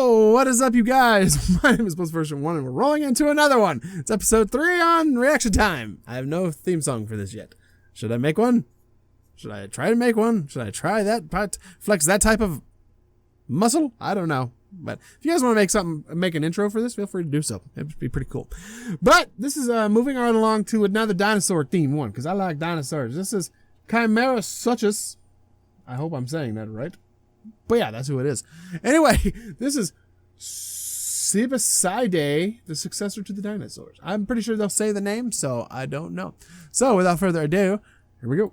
Yo, what is up, you guys? My name is Version1, and we're rolling into another one. It's episode 3 on Reaction Time. I have no theme song for this yet. Should I make one? Should I try to make one? Should I try that? Flex that type of muscle? I don't know. But if you guys want to make an intro for this, feel free to do so. It'd be pretty cool. But this is moving on along to another dinosaur theme one, because I like dinosaurs. This is CHimerasuchus. I hope I'm saying that right. But yeah, that's who it is. Anyway, this is Sebecidae, the successor to the dinosaurs. I'm pretty sure they'll say the name, so I don't know. So without further ado, here we go.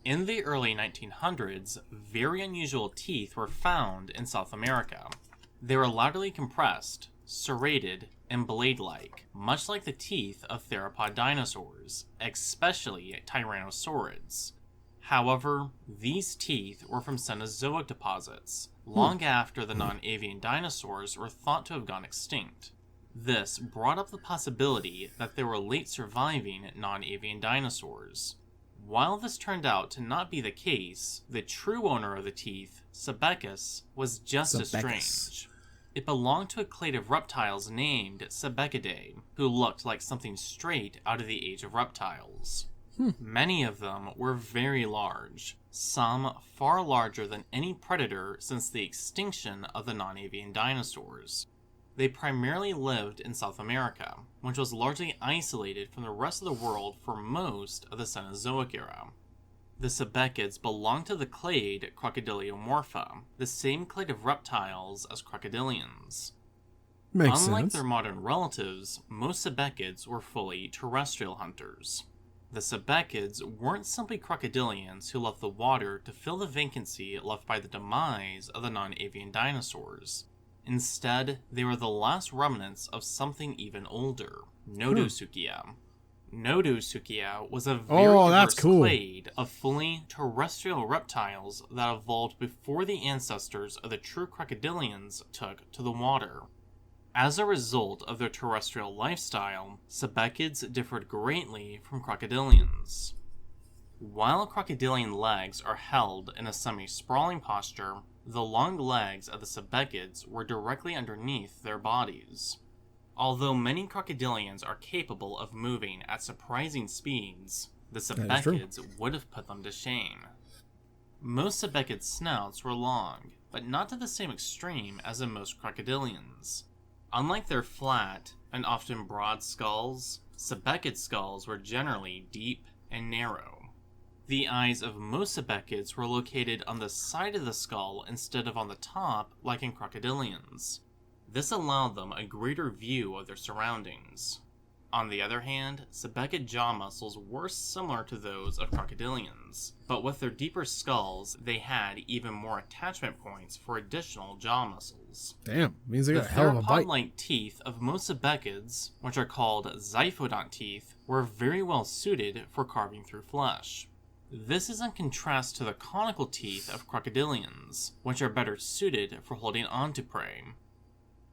In the early 1900s, very unusual teeth were found in South America. They were laterally compressed, serrated, and blade-like, much like the teeth of theropod dinosaurs, especially tyrannosaurids. However, these teeth were from Cenozoic deposits, long after the non-avian dinosaurs were thought to have gone extinct. This brought up the possibility that they were late surviving non-avian dinosaurs. While this turned out to not be the case, the true owner of the teeth, Sebecidae, was just as strange. It belonged to a clade of reptiles named Sebecidae, who looked like something straight out of the Age of Reptiles. Many of them were very large, some far larger than any predator since the extinction of the non-avian dinosaurs. They primarily lived in South America, which was largely isolated from the rest of the world for most of the Cenozoic era. The Sebecidae belonged to the clade Crocodiliomorpha, the same clade of reptiles as crocodilians. Unlike their modern relatives, most Sebecidae were fully terrestrial hunters. The Sebecidae weren't simply crocodilians who left the water to fill the vacancy left by the demise of the non-avian dinosaurs. Instead, they were the last remnants of something even older, Nodosuchia. Nodosuchia was a very diverse clade of fully terrestrial reptiles that evolved before the ancestors of the true crocodilians took to the water. As a result of their terrestrial lifestyle, Sebecidae differed greatly from crocodilians. While crocodilian legs are held in a semi-sprawling posture, the long legs of the Sebecidae were directly underneath their bodies. Although many crocodilians are capable of moving at surprising speeds, the Sebecidae would have put them to shame. Most Sebecidae snouts were long, but not to the same extreme as in most crocodilians. Unlike their flat and often broad skulls, Sebecidae skulls were generally deep and narrow. The eyes of most Sebecidae were located on the side of the skull instead of on the top like in crocodilians. This allowed them a greater view of their surroundings. On the other hand, Sebecidae jaw muscles were similar to those of crocodilians, but with their deeper skulls, they had even more attachment points for additional jaw muscles. Damn, means they got a hell of a bite. The theropod-like teeth of most Sebecidae, which are called zyphodont teeth, were very well suited for carving through flesh. This is in contrast to the conical teeth of crocodilians, which are better suited for holding on to prey.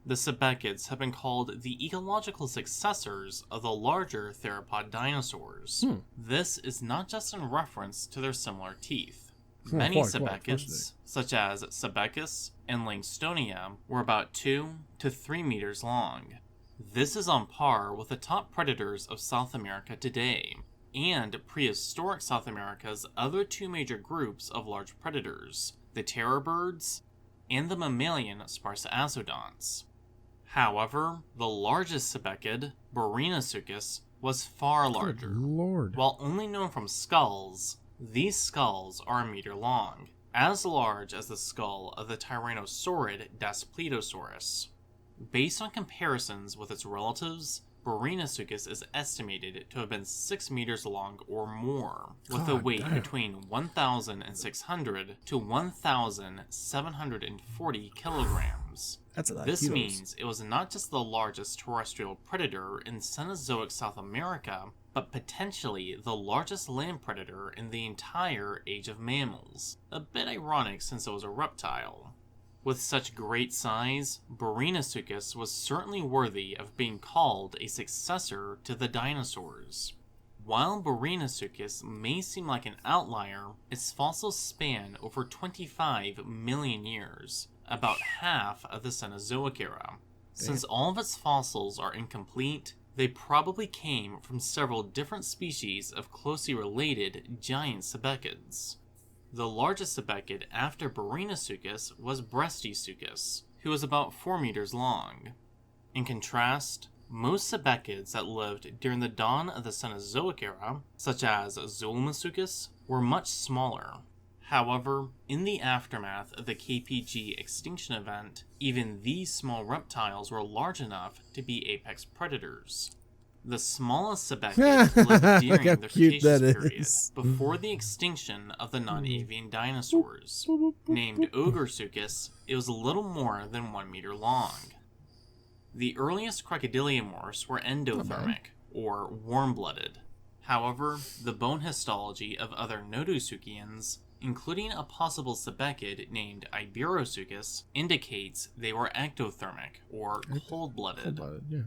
The Sebecidae have been called the ecological successors of the larger theropod dinosaurs. This is not just in reference to their similar teeth. Many Sebecidae, such as Sebecidae and Langstonia, were about 2 to 3 meters long. This is on par with the top predators of South America today, and prehistoric South America's other 2 major groups of large predators, the terror birds and the mammalian Sparsaasodonts. However, the largest Sebecid, Dinosaurs, was far larger. Good Lord. While only known from skulls, these skulls are a meter long, as large as the skull of the tyrannosaurid Daspletosaurus. Based on comparisons with its relatives, Dinosaurs is estimated to have been 6 meters long or more, with a weight between 1,600 to 1,740 kilograms. That's a lot This of kilos. means it was not just the largest terrestrial predator in Cenozoic South America, but potentially the largest land predator in the entire Age of Mammals. A bit ironic since it was a reptile. With such great size, Dinosaurs was certainly worthy of being called a successor to the dinosaurs. While Dinosaurs may seem like an outlier, its fossils span over 25 million years, about half of the Cenozoic era. Since all of its fossils are incomplete, they probably came from several different species of closely related giant sebecids. The largest sebecid after Barinasuchus was Breastysuchus, who was about 4 meters long. In contrast, most sebecids that lived during the dawn of the Cenozoic era, such as Zulmasuchus, were much smaller. However, in the aftermath of the KPG extinction event, even these small reptiles were large enough to be apex predators. The smallest sebecids lived during the Cretaceous period, before the extinction of the non-avian dinosaurs. Named Ogresuchus, it was a little more than 1 meter long. The earliest crocodiliomorphs were endothermic, or warm-blooded. However, the bone histology of other nodosuchians, including a possible sebecid named Iberosuchus, indicates they were ectothermic, or cold-blooded.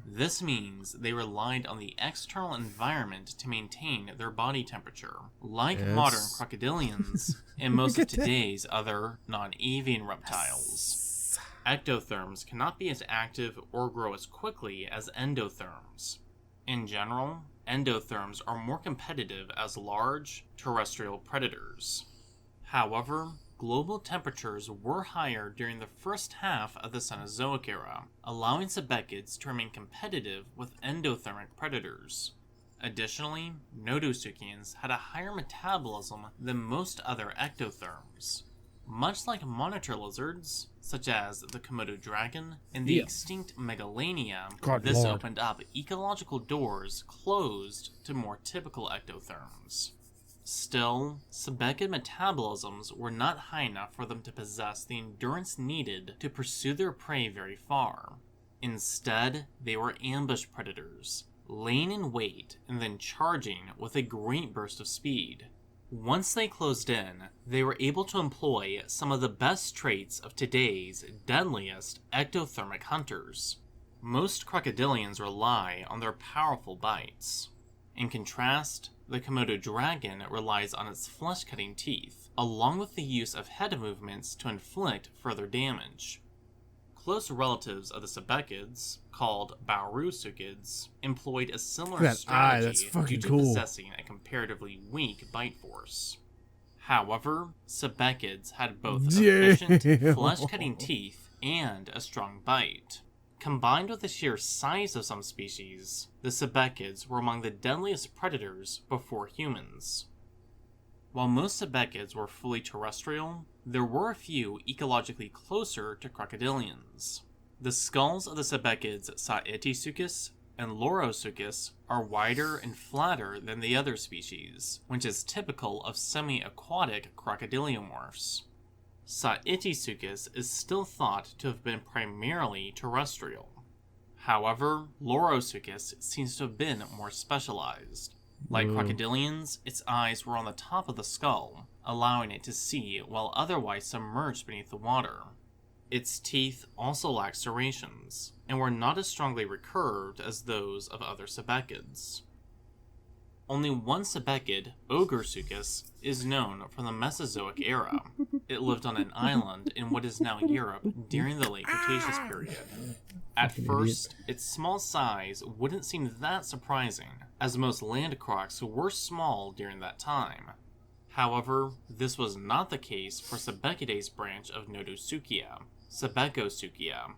This means they relied on the external environment to maintain their body temperature, like modern crocodilians and most of today's other non-avian reptiles. Ectotherms cannot be as active or grow as quickly as endotherms. In general, endotherms are more competitive as large, terrestrial predators. However, global temperatures were higher during the first half of the Cenozoic era, allowing sebecids to remain competitive with endothermic predators. Additionally, nodosuchians had a higher metabolism than most other ectotherms. Much like monitor lizards, such as the Komodo dragon and the extinct Megalania, this opened up ecological doors closed to more typical ectotherms. Still, sebecid metabolisms were not high enough for them to possess the endurance needed to pursue their prey very far. Instead, they were ambush predators, laying in wait and then charging with a great burst of speed. Once they closed in, they were able to employ some of the best traits of today's deadliest ectothermic hunters. Most crocodilians rely on their powerful bites. In contrast, the Komodo dragon relies on its flesh-cutting teeth, along with the use of head movements to inflict further damage. Close relatives of the sebecids, called Barusuchids, employed a similar strategy due to possessing a comparatively weak bite force. However, sebecids had both efficient, flesh-cutting teeth and a strong bite. Combined with the sheer size of some species, the sebecids were among the deadliest predators before humans. While most sebecids were fully terrestrial, there were a few ecologically closer to crocodilians. The skulls of the sebecids Sebecidae and Lorosuchus are wider and flatter than the other species, which is typical of semi-aquatic crocodiliomorphs. Sebecidae is still thought to have been primarily terrestrial. However, Lorosuchus seems to have been more specialized. Like crocodilians, its eyes were on the top of the skull, allowing it to see while otherwise submerged beneath the water. Its teeth also lacked serrations, and were not as strongly recurved as those of other sebecids. Only one sebecid, Ogresuchus, is known from the Mesozoic era. It lived on an island in what is now Europe during the late Cretaceous period. At first, its small size wouldn't seem that surprising, as most land crocs were small during that time. However, this was not the case for Sebecidae's branch of Nodosuchia, Sebecosuchia.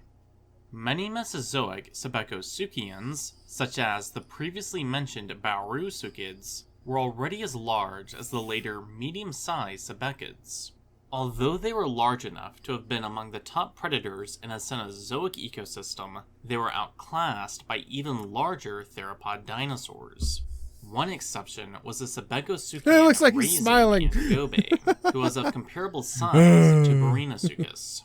Many Mesozoic Sebecosuchians, such as the previously mentioned Barusuchids, were already as large as the later medium-sized sebecids. Although they were large enough to have been among the top predators in a Cenozoic ecosystem, they were outclassed by even larger theropod dinosaurs. One exception was the Sebecosuchian looks like he's smiling. who was of comparable size to Barinasuchus.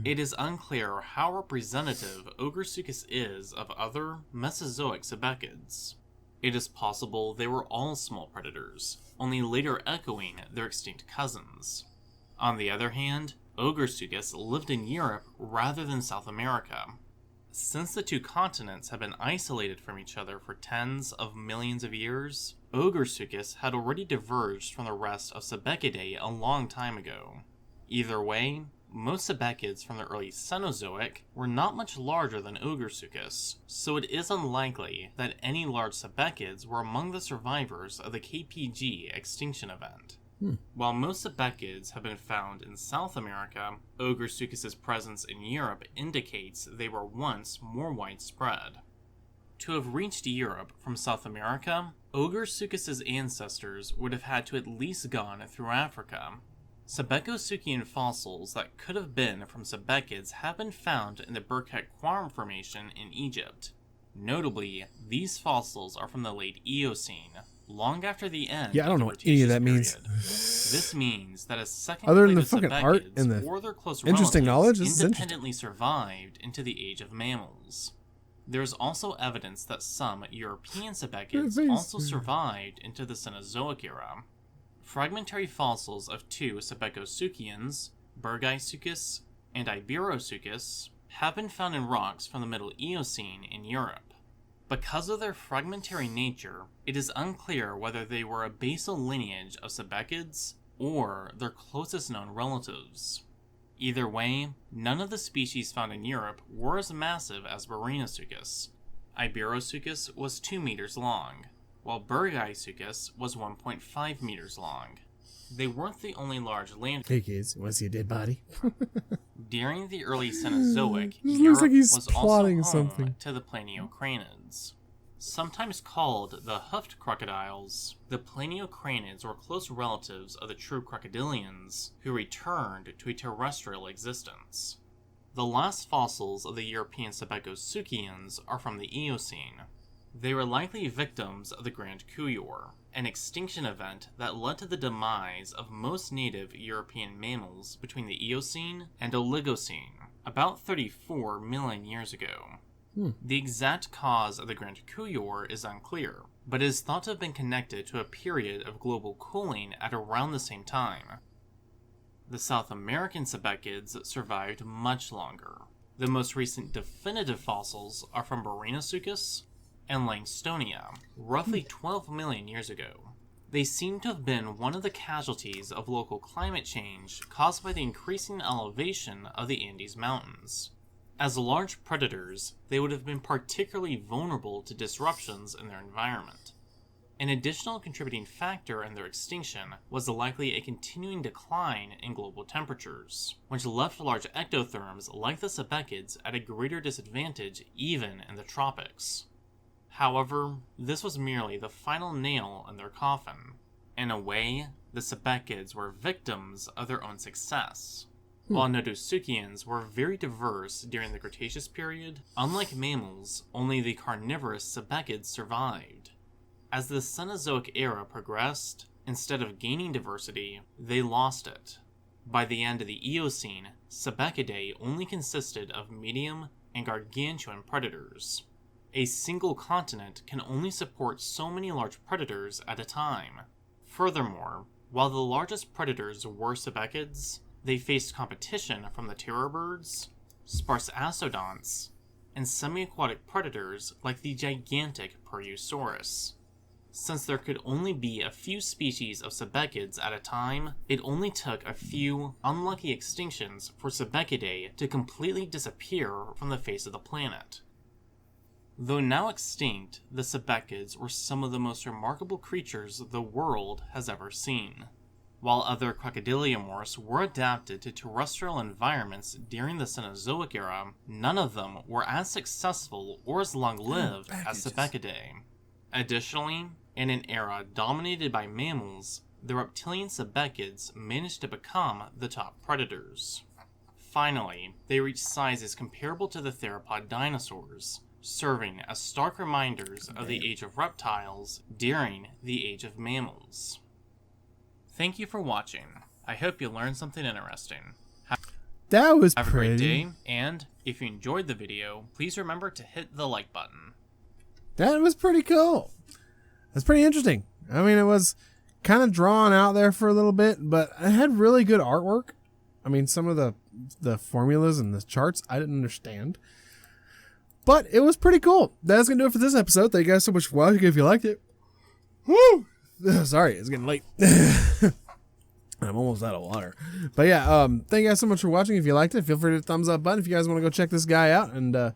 It is unclear how representative Ogresuchus is of other Mesozoic sebecids. It is possible they were all small predators, only later echoing their extinct cousins. On the other hand, Ogresuchus lived in Europe rather than South America. Since the two continents have been isolated from each other for tens of millions of years, Ogresuchus had already diverged from the rest of Sebecidae a long time ago. Either way, most Sebecids from the early Cenozoic were not much larger than Ogursuchus, so it is unlikely that any large Sebecids were among the survivors of the KPG extinction event. While most Sebecids have been found in South America, Ogursuchus' presence in Europe indicates they were once more widespread. To have reached Europe from South America, Ogursuchus' ancestors would have had to at least gone through Africa. Sebecosuchian fossils that could have been from Sebecids have been found in the Birket Quarm Formation in Egypt. Notably, these fossils are from the late Eocene, long after the end I don't of know the what any of that Cretaceous means. period. This means that a second Other than clade the of fucking art Sebecids and the or their close interesting relatives knowledge, this is independently survived into the age of mammals. There is also evidence that some European Sebecids also survived into the Cenozoic era. Fragmentary fossils of two Sebecosuchians, Bergisuchus and Iberosuchus, have been found in rocks from the Middle Eocene in Europe. Because of their fragmentary nature, it is unclear whether they were a basal lineage of Sebecids or their closest known relatives. Either way, none of the species found in Europe were as massive as Berinosuchus. Iberosuchus was 2 meters long, while Bergisuchus was 1.5 meters long. They weren't the only large land. Hey kids, want to see a dead body? During the early Cenozoic, This looks Europe like he's was plotting also home something. to the planiocranids. Sometimes called the hoofed crocodiles, the planiocranids were close relatives of the true crocodilians who returned to a terrestrial existence. The last fossils of the European Sebecosuchians are from the Eocene. They were likely victims of the Grand Couillor, an extinction event that led to the demise of most native European mammals between the Eocene and Oligocene, about 34 million years ago. The exact cause of the Grand Couillor is unclear, but is thought to have been connected to a period of global cooling at around the same time. The South American Sebecids survived much longer. The most recent definitive fossils are from Berinosuchus and Langstonia, roughly 12 million years ago. They seem to have been one of the casualties of local climate change caused by the increasing elevation of the Andes Mountains. As large predators, they would have been particularly vulnerable to disruptions in their environment. An additional contributing factor in their extinction was likely a continuing decline in global temperatures, which left large ectotherms like the Sebecids at a greater disadvantage even in the tropics. However, this was merely the final nail in their coffin. In a way, the Sebecids were victims of their own success. While Nodosuchians were very diverse during the Cretaceous period, unlike mammals, only the carnivorous Sebecids survived. As the Cenozoic era progressed, instead of gaining diversity, they lost it. By the end of the Eocene, Sebecidae only consisted of medium and gargantuan predators. A single continent can only support so many large predators at a time. Furthermore, while the largest predators were Sebecids, they faced competition from the terror birds, sparse astodonts, and semi-aquatic predators like the gigantic Periosaurus. Since there could only be a few species of Sebecids at a time, it only took a few unlucky extinctions for Sebecidae to completely disappear from the face of the planet. Though now extinct, the Sebecids were some of the most remarkable creatures the world has ever seen. While other crocodiliomorphs were adapted to terrestrial environments during the Cenozoic era, none of them were as successful or as long-lived as Sebecidae. Additionally, in an era dominated by mammals, the reptilian Sebecids managed to become the top predators. Finally, they reached sizes comparable to the theropod dinosaurs, serving as stark reminders of the age of reptiles during the age of mammals. Thank you for watching. I hope you learned something interesting. That was Have pretty. a great day, and if you enjoyed the video, please remember to hit the like button. That was pretty cool. That's pretty interesting. I mean, it was kind of drawn out there for a little bit, but it had really good artwork. I mean, some of the formulas and the charts I didn't understand. But it was pretty cool. That's going to do it for this episode. Thank you guys so much for watching. If you liked it. Woo! Sorry, it's getting late. I'm almost out of water. But yeah, thank you guys so much for watching. If you liked it, feel free to hit the thumbs up button. If you guys want to go check this guy out and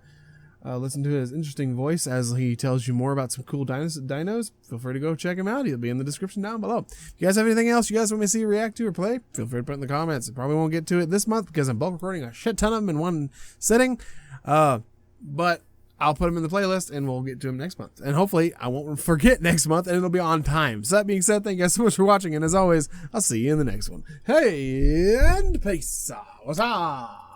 listen to his interesting voice as he tells you more about some cool dinos, feel free to go check him out. He'll be in the description down below. If you guys have anything else you guys want me to see, react to, or play, feel free to put it in the comments. I probably won't get to it this month because I'm bulk recording a shit ton of them in one sitting. But I'll put them in the playlist and we'll get to them next month. And hopefully I won't forget next month and it'll be on time. So that being said, thank you guys so much for watching. And as always, I'll see you in the next one. Hey, and peace. What's up?